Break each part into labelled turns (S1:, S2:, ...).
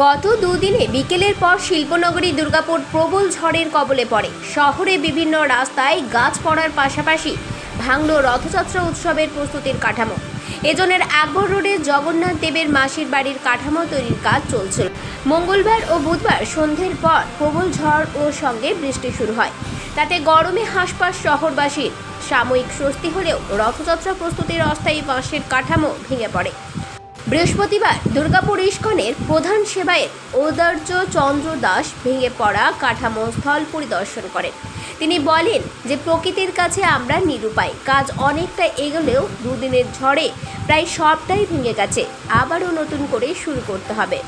S1: গত দুদিনে বিকেলের পর শিল্পনগরী দুর্গাপুর প্রবল ঝড়ের কবলে পড়ে। শহরে বিভিন্ন রাস্তায় গাছ পড়ার পাশাপাশি ভাঙল রথযাত্রা উৎসবের প্রস্তুতির কাঠামো। এজনের আকবর রোডে জগন্নাথ দেবের মাসির বাড়ির কাঠামো তৈরির কাজ চলছিল। মঙ্গলবার ও বুধবার সন্ধ্যের পর প্রবল ঝড় ও সঙ্গে বৃষ্টি শুরু হয়। তাতে গরমে হাঁসফাঁস শহরবাসীর। সাময়িক স্বস্তি হলেও রথযাত্রা প্রস্তুতির অস্থায়ী বাঁশের কাঠামো ভেঙে পড়ে। বৃহস্পতিবার দুর্গাপুর ইস্কনের প্রধান সেবায়েত ঔদার্য চন্দ্র দাস ভেঙে পড়া কাঠামো স্থল পরিদর্শন করেন। তিনি বলেন যে প্রকৃতির কাছে আমরা নিরুপায়। কাজ অনেকটা এগোলেও দুদিনের ঝড়ে প্রায় সবটাই ভেঙে গেছে। আবারও নতুন করে শুরু করতে হবে।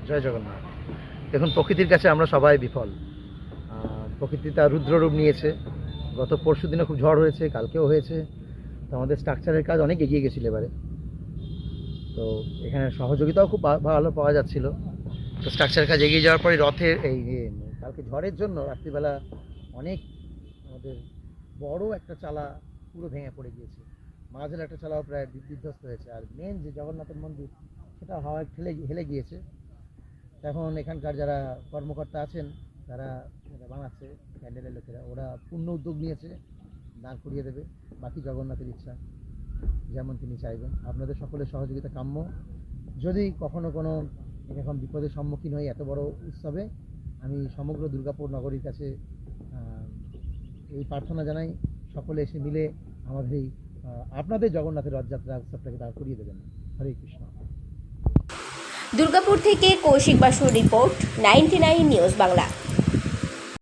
S2: জয় জগন্নাথ। দেখুন, প্রকৃতির কাছে আমরা সবাই বিফল। প্রকৃতি তার রুদ্ররূপ নিয়েছে। গত পরশু দিনে খুব ঝড় হয়েছে, কালকেও হয়েছে। তো আমাদের স্ট্রাকচারের কাজ অনেক এগিয়ে গেছিলো এবারে। তো এখানে সহযোগিতাও খুব ভালো পাওয়া যাচ্ছিল। তো স্ট্রাকচারের কাজ এগিয়ে যাওয়ার পরে রথের কালকে ঝড়ের জন্য রাত্রিবেলা অনেক আমাদের বড় একটা চালা পুরো ভেঙে পড়ে গিয়েছে। মাঝের একটা চালাও প্রায় বিধ্বস্ত হয়েছে। আর মেন যে জগন্নাথের মন্দির, সেটা হাওয়ায় হেলে গিয়েছে। এখন এখানকার যারা কর্মকর্তা আছেন, তারা বানাচ্ছে ক্যান্ডেলের লোকেরা, ওরা পূর্ণ উদ্যোগ নিয়েছে, দাঁড় করিয়ে দেবে। বাকি জগন্নাথের ইচ্ছা, যেমন তিনি চাইবেন। আপনাদের সকলের সহযোগিতা কাম্য। যদি কখনো কোনো এরকম বিপদের সম্মুখীন হই এত বড় উৎসবে, আমি সমগ্র দুর্গাপুর নগরীর কাছে এই প্রার্থনা জানাই, সকলে এসে মিলে আমাদের এই আপনাদের জগন্নাথের রথযাত্রা উৎসবটাকে দাঁড় করিয়ে দেবেন। হরে কৃষ্ণ।
S1: দুর্গাপুর থেকে কৌশিক বাসুর রিপোর্ট, 99 নিউজ বাংলা।